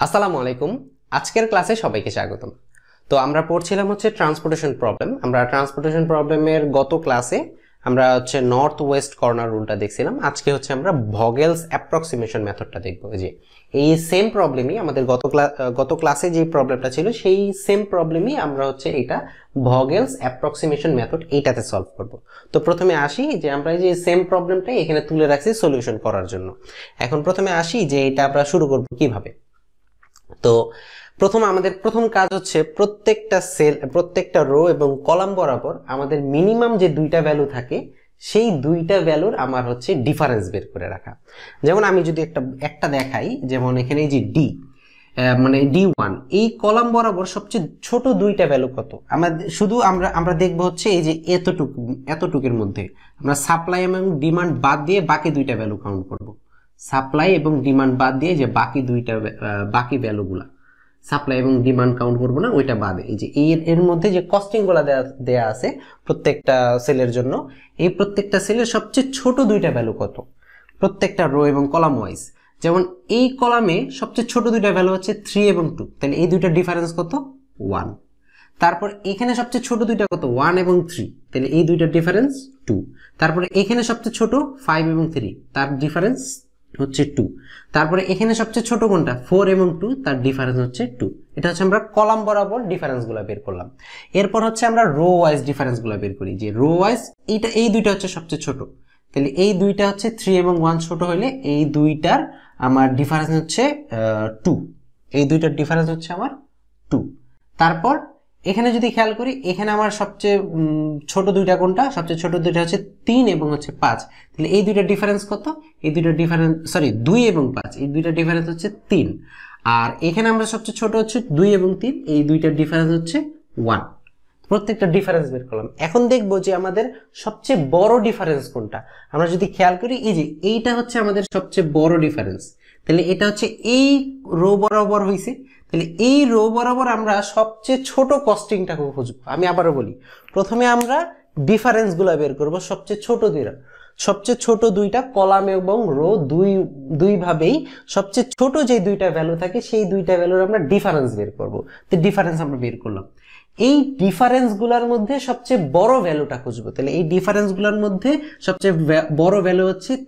আসসালামু আলাইকুম। আজকের ক্লাসে সবাইকে স্বাগতম। তো আমরা পড়ছিলাম ট্রান্সপোর্টেশন প্রবলেম। আমরা ট্রান্সপোর্টেশন প্রবলেমের গত ক্লাসে আমরা নর্থ ওয়েস্ট কর্নার রুলটা দেখছিলাম। আজকে আমরা ভগেলস অ্যাপ্রক্সিমেশন মেথডটা দেখব। যে এই সেম প্রবলেমই আমাদের গত ক্লাসে যে প্রবলেমটা ছিল সেই সেম প্রবলেমই আমরা এটা ভগেলস অ্যাপ্রক্সিমেশন মেথড এইটাতে সলভ করব। তো প্রথমে আসি যে আমরা এই যে সেম প্রবলেমটাই এখানে তুলে রাখছি সলিউশন করার জন্য। এখন প্রথমে আসি যে এটা আমরা শুরু করব কিভাবে। তো আমাদের প্রথম কাজ প্রত্যেকটা রো এবং কলাম বরাবর আমাদের মিনিমাম যে দুইটা ভ্যালু থাকে সেই দুইটা ভ্যালুর আমার ডিফারেন্স বের করে রাখা। যেমন আমি যদি একটা দেখাই, যেমন এখানে এই যে ডি মানে D1 এই কলাম বরাবর সবচেয়ে ছোট দুইটা ভ্যালু কত। আমরা দেখব এই যে এতটুকের মধ্যে আমরা সাপ্লাই এবং ডিমান্ড বাদ দিয়ে বাকি দুইটা ভ্যালু কাউন্ট করব। সাপ্লাই এবং ডিমান্ড বাদ দিয়ে যে বাকি ভ্যালুগুলা, সাপ্লাই এবং ডিমান্ড কাউন্ট করব না, ওইটা বাদে এই যে এর মধ্যে যে কস্টিং গুলা দেয়া আছে প্রত্যেকটা সেলের জন্য, এই প্রত্যেকটা সেলের সবচেয়ে ছোট দুইটা ভ্যালু কত প্রত্যেকটা রো এবং কলাম ওয়াইজ। যেমন এই কলামে সবচেয়ে ছোট দুইটা ভ্যালু 3 এবং 2, তাহলে এই দুইটা ডিফারেন্স কত 1। তারপর এখানে সবচেয়ে ছোট দুইটা কত 1 এবং 3, তাহলে এই দুইটা ডিফারেন্স 2। তারপরে এখানে সবচেয়ে ছোট 5 এবং 3, তার ডিফারেন্স 2। তারপরে এখানে সবচেয়ে ছোট কোনটা 4 এবং 2, তার ডিফারেন্স 2। এটা আমরা কলাম বরাবর ডিফারেন্স গুলা বের করলাম। এরপর আমরা রো ওয়াইজ ডিফারেন্স গুলা বের করি। যে রো ওয়াইজ এই দুইটা সবচেয়ে ছোট, তাহলে এই দুইটা 3 এবং 1 ছোট হইলে এই দুইটার আমার ডিফারেন্স 2। এই দুইটার ডিফারেন্স আমার 2। তারপর এখানে যদি খেয়াল করি, এখানে আমার সবচেয়ে ছোট দুইটা কোনটা, সবচেয়ে ছোট দুইটা 3 এবং 5, তাহলে এই দুইটা ডিফারেন্স কত, এই দুইটা ডিফারেন্স 2 এবং 5, এই দুইটা ডিফারেন্স 3। আর এখানে আমরা সবচেয়ে ছোট 2 এবং 3, এই দুইটা ডিফারেন্স 1। প্রত্যেকটা ডিফারেন্স বের করলাম। এখন দেখবো যে আমাদের সবচেয়ে বড় ডিফারেন্স কোনটা। আমরা যদি খেয়াল করি, এই যে এইটা আমাদের সবচেয়ে বড় ডিফারেন্স, তাহলে এটা এই রো বরাবর হইছে, তাহলে এই রো বরাবর আমরা সবচেয়ে ছোট কস্টিংটাকে খুঁজবো। আমি আবারও বলি, প্রথমে আমরা ডিফারেন্স গুলা বের করবো সবচেয়ে ছোট দুইটা কলাম এবং রো দুই ভাবেই সবচেয়ে ছোট যে দুইটা ভ্যালু থাকে সেই দুইটা ভ্যালুর আমরা ডিফারেন্স বের করব। তো ডিফারেন্স আমরা বের করলাম, এই ডিফারেন্স গুলার মধ্যে সবচেয়ে বড় ভ্যালুটা খুঁজবো। তাহলে এই ডিফারেন্স গুলার মধ্যে সবচেয়ে বড় ভ্যালু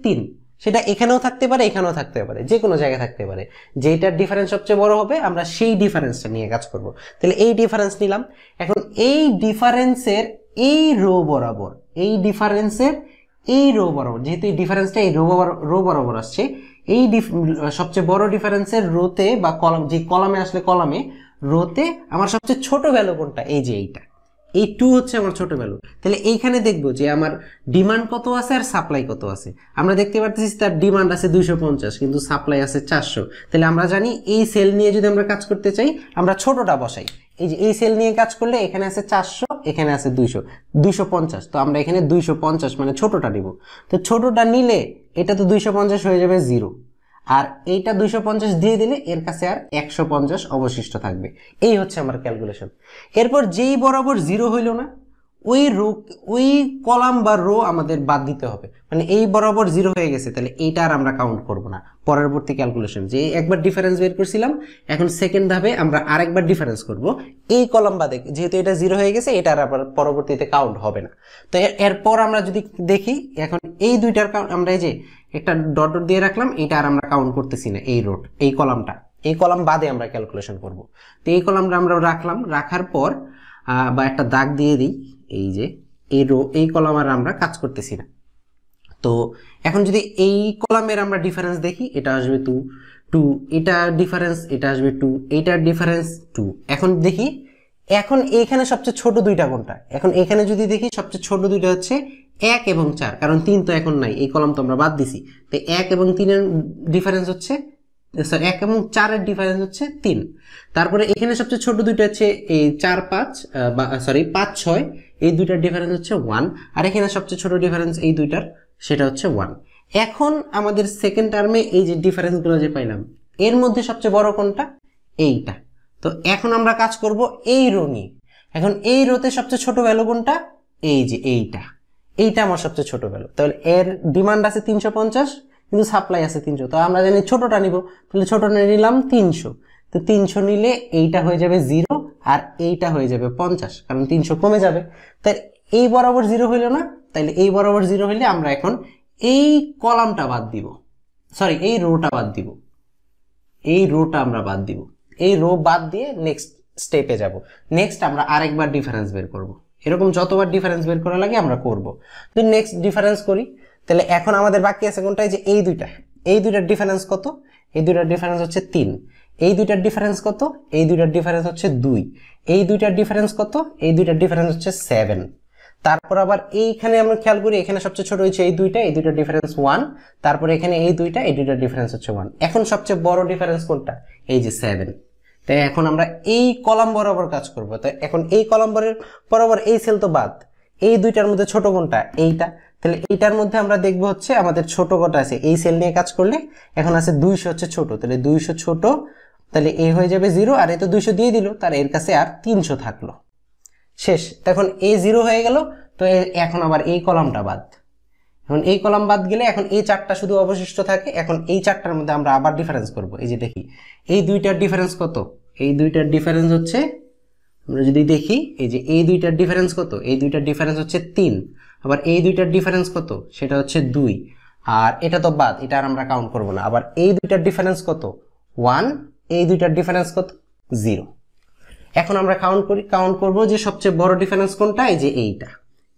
3। সেটা এখানেও থাকতে পারে, এখানেও থাকতে পারে, যে কোনো জায়গায় থাকতে পারে। যেটার ডিফারেন্স সবচেয়ে বড় হবে আমরা সেই ডিফারেন্সটা নিয়ে কাজ করব। তাহলে এই ডিফারেন্স নিলাম। এখন এই ডিফারেন্সের এই রো বরাবর, যেহেতু এই ডিফারেন্সটা এই রো বরাবর আসছে, এই সবচেয়ে বড় ডিফারেন্সের রোতে বা কলাম, যে কলামে আসলে কলামে, রোতে আমার সবচেয়ে ছোট ভ্যালু কোনটা, এই যে এই 2 আমার ছোট ভ্যালু। তাহলে এইখানে দেখবো যে আমার ডিমান্ড কত আছে আর সাপ্লাই কত আছে। আমরা দেখতে পাচ্ছি তার ডিমান্ড আছে 250 কিন্তু সাপ্লাই আছে 400। তাহলে আমরা জানি এই সেল নিয়ে যদি আমরা কাজ করতে চাই, আমরা ছোটটা বসাই। এই যে এই সেল নিয়ে কাজ করলে এখানে আছে 400, এখানে আছে 250, তো আমরা এখানে 250 মানে ছোটটা নিব। তো ছোটটা নিলে এটা তো 250 হয়ে যাবে 0, আর এইটা 250 দিয়ে দিলে এর কাছে আর 150 অবশিষ্ট থাকবে। এই আমার ক্যালকুলেশন। এরপর যেই বরাবর 0 হইল না, ওই কলাম বা রো আমাদের বাদ দিতে হবে। মানে এই বরাবর 0 হয়ে গেছে, তাহলে এইটা আর আমরা কাউন্ট করব না। পরবর্তী ক্যালকুলেশন, যে একবার ডিফারেন্স বের করছিলাম, এখন সেকেন্ড ধাপে আমরা আরেকবার ডিফারেন্স করব এই কলাম বাদে। যেহেতু এটা 0 হয়ে গেছে, এটা আর আবার পরবর্তীতে কাউন্ট হবে না। তো এরপর আমরা যদি দেখি, এখন এই দুইটার আমরা এই যে একটা ডট ডট দিয়ে রাখলাম, এটা আর আমরা কাউন্ট করতেছি না। এই কলাম বাদে আমরা ক্যালকুলেশন করব। তো এই কলামটা আমরা রাখার পর বা একটা দাগ দিয়ে দিই, এই যে এই কলাম আর আমরা কাজ করতেছি না। তো এখন যদি এই কলামের আমরা ডিফারেন্স দেখি, এটা আসবে 2, এটা ডিফারেন্স, এটা আসবে 2, এইটার ডিফারেন্স 2। এখন দেখি, এখন এইখানে সবচেয়ে ছোট দুইটা কোনটা। এখন এখানে যদি দেখি, সবচেয়ে ছোট দুইটা 1 এবং 4, কারণ 3 তো এখন নাই, এই কলাম তো আমরা বাদ দিছি। তো 1 এবং 3 এর ডিফারেন্স 1 এবং 4 এর ডিফারেন্স 3। তারপরে এখানে সবচেয়ে ছোট দুইটা এই 4, 5 5, 6, এই দুইটার ডিফারেন্স 1, আর এখানে সবচেয়ে ছোট ডিফারেন্স এই দুইটার, সেটা 1। এখন আমাদের সেকেন্ড টার্মে এই যে ডিফারেন্স গুলো যে পাইলাম, এর মধ্যে সবচেয়ে বড় কোনটা, এইটা। তো এখন আমরা কাজ করব এই রো নিয়ে। এখন এই রোতে সবচেয়ে ছোট ভ্যালু কোনটা, এই যে এইটা আমার সবচেয়ে ছোট ভ্যালু। তাহলে এর ডিমান্ড আছে 350 কিন্তু সাপ্লাই আছে 300, তো আমরা জানি ছোটটা নিব, তাহলে ছোটটা নিলাম 300। তো 300 নিলে এইটা হয়ে যাবে 0 আর এইটা হয়ে যাবে 50, কারণ 300 কমে যাবে। তাই এই বরাবর 0 হইল না, তাইলে এই বরাবর 0 হইলে আমরা এখন এই কলামটা বাদ দিব, সরি এই রোটা বাদ দিব, এই রোটা আমরা বাদ দিব। এই রো বাদ দিয়ে নেক্সট স্টেপে যাব। নেক্সট আমরা আরেকবার ডিফারেন্স বের করব। এরকম যতবার ডিফারেন্স বের করা লাগে আমরা করব। তো নেক্সট ডিফারেন্স করি, তাহলে এখন আমাদের বাকি আছে কোনটা? যে এই দুইটা, এই দুইটার ডিফারেন্স কত? এই দুইটার ডিফারেন্স হচ্ছে 3। এই দুইটার ডিফারেন্স কত? এই দুইটার ডিফারেন্স হচ্ছে 2। এই দুইটার ডিফারেন্স কত? এই দুইটার ডিফারেন্স হচ্ছে 7। তারপর আবার এইখানে আমরা খেয়াল করি, এখানে সবচেয়ে ছোট হচ্ছে এই দুইটা, এই দুইটার ডিফারেন্স 1। তারপরে এখানে এই দুইটা, এই দুইটার ডিফারেন্স হচ্ছে 1। এখন সবচেয়ে বড় ডিফারেন্স কোনটা? এই যে 7। তাই এখন আমরা এই কলাম বরাবর কাজ করব। তাই এখন এই কলাম বরাবর এই সেল তো বাদ, এই দুইটার মধ্যে ছোট কোনটা? এইটা। তাহলে এইটার মধ্যে আমরা দেখবো হচ্ছে আমাদের ছোট কটা আছে, এই সেল নিয়ে কাজ করলে এখন আছে 200 হচ্ছে ছোট, তাহলে 200 ছোট, তাহলে এ হয়ে যাবে 0 আর এ তো 200 দিয়ে দিল, তার এর কাছে আর 300 থাকলো, শেষ। তখন এ 0 হয়ে গেল। তো এখন আবার এই কলামটা বাদ, এখন এই কলাম বাদ গেলে এখন এই চারটা শুধু অবশিষ্ট থাকে। এখন এই চারটার মধ্যে আমরা আবার ডিফারেন্স করব। এই যে দেখি এই দুইটার ডিফারেন্স কত? এই দুইটার ডিফারেন্স হচ্ছে, আমরা যদি দেখি এই যে এই দুইটার ডিফারেন্স কত? এই দুইটার ডিফারেন্স হচ্ছে 3। আবার এই দুইটার ডিফারেন্স কত? সেটা হচ্ছে 2। আর এটা তো বাদ, এটা আর আমরা কাউন্ট করব না। আবার এই দুইটার ডিফারেন্স কত? 1। এই দুইটার ডিফারেন্স কত? 0। এখন আমরা কাউন্ট করব যে সবচেয়ে বড় ডিফারেন্স কোনটা? এই যে এইটা,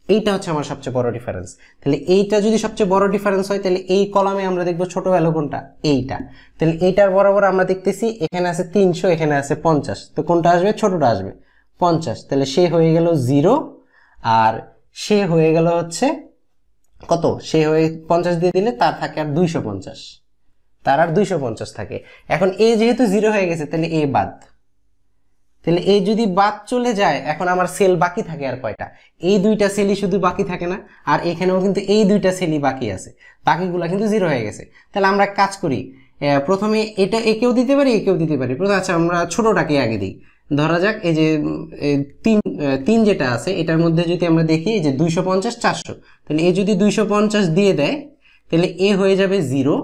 এইটা হচ্ছে আমার সবচেয়ে বড় ডিফারেন্স। তাহলে এইটা যদি সবচেয়ে বড় ডিফারেন্স হয়, তাহলে এই কলামে আমরা দেখব ছোট ভ্যালু কোনটা? এইটা। তাহলে এইটার বরাবর আমরা দেখতেছি এখানে আছে 300, এখানে আছে 50, তো কোনটা আসবে? ছোটটা আসবে, 50। তাহলে সে হয়ে গেল 0 আর সে হয়ে গেল হচ্ছে কত? সে হয়ে 50 দিয়ে দিলে তার থাকে আর 250, তার আর 250 থাকে। এখন এ যেহেতু 0 হয়ে গেছে, তাহলে এ বাদ। তাহলে এই যদি বাদ চলে যায়, এখন আমার সেল বাকি থাকে আর কয়টা? এই দুইটা সেলই শুধু বাকি থাকে না, আর এখানেও কিন্তু এই দুইটা সেলই বাকি আছে, বাকিগুলা কিন্তু 0 হয়ে গেছে। তাহলে আমরা কাজ করি, প্রথমে এটা একেও দিতে পারি, একেও দিতে পারি। প্রথমে আচ্ছা আমরা ছোটটাকে আগে দিই। ধরা যাক এই যে 3 যেটা আছে, এটার মধ্যে যদি আমরা দেখি এই যে 250 400, তাহলে এ যদি 250 দিয়ে দেয়, তাহলে এ হয়ে যাবে 0।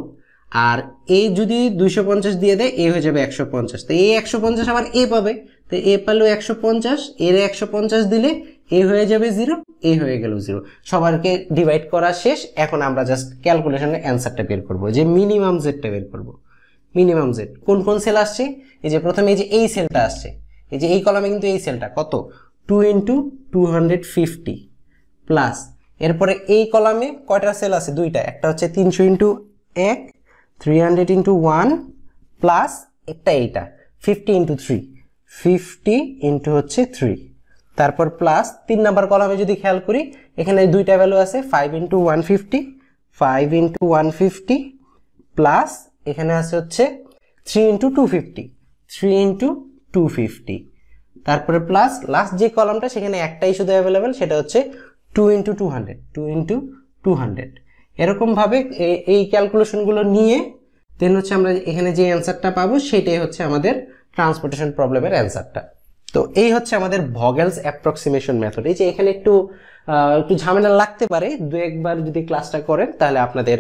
আর এ যদি 250 দিয়ে দেয়, এ হয়ে যাবে 150। তো এই 150 আবার এ পাবে, তো এ পেলো 150, এর 150 দিলে এ হয়ে যাবে 0, এ হয়ে গেল 0। সবারকে ডিভাইড করা শেষ। এখন আমরা জাস্ট ক্যালকুলেশনের অ্যান্সারটা বের করব, যে মিনিমাম জেডটা বের করব। মিনিমাম জেড কোন কোন সেল আসছে? এই যে প্রথমে এই যে এই সেলটা আসছে, এই যে এই কলামে কিন্তু এই সেলটা কত? 2 × 250 প্লাস, এরপরে এই কলামে কয়টা সেল আছে? দুইটা, একটা হচ্ছে 300 × 1, 300 × 1 প্লাস একটা এইটা 50 × 3, 50 × হচ্ছে 3, তারপর প্লাস 3 নাম্বার কলামে যদি খেয়াল করি, এখানে দুইটা ভ্যালু আছে 5 × 150, 5 × 150 প্লাস এখানে আছে হচ্ছে 3 × 250, 3 × 250, তারপরে প্লাস লাস্ট যে কলামটা সেখানে একটাই শুধু অ্যাভেলেবেল, সেটা হচ্ছে 2 × 200, 2 × 200। এরকম ভাবে এই ক্যালকুলেশনগুলো নিয়ে দেন হচ্ছে আমরা এখানে যে অ্যান্সারটা পাবো সেটাই হচ্ছে আমাদের ট্রান্সপোর্টেশন প্রবলেমের অ্যান্সারটা। তো এই হচ্ছে আমাদের ভগেলস অ্যাপ্রক্সিমেশন মেথড। এই যে এখানে একটু ঝামেলা লাগতে পারে, দু একবার যদি ক্লাসটা করেন তাহলে আপনাদের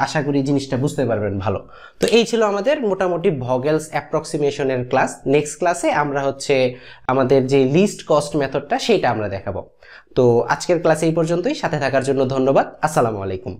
আশা করি জিনিসটা বুঝতে পারবেন ভালো। তো এই ছিল আমাদের মোটামুটি ভগেলস অ্যাপ্রক্সিমেশনের ক্লাস। নেক্সট ক্লাসে আমরা হচ্ছে আমাদের যে লিস্ট কস্ট মেথডটা সেইটা আমরা দেখাবো। তো আজকের ক্লাসে এই পর্যন্তই, সাথে থাকার জন্য ধন্যবাদ। আসসালামু আলাইকুম।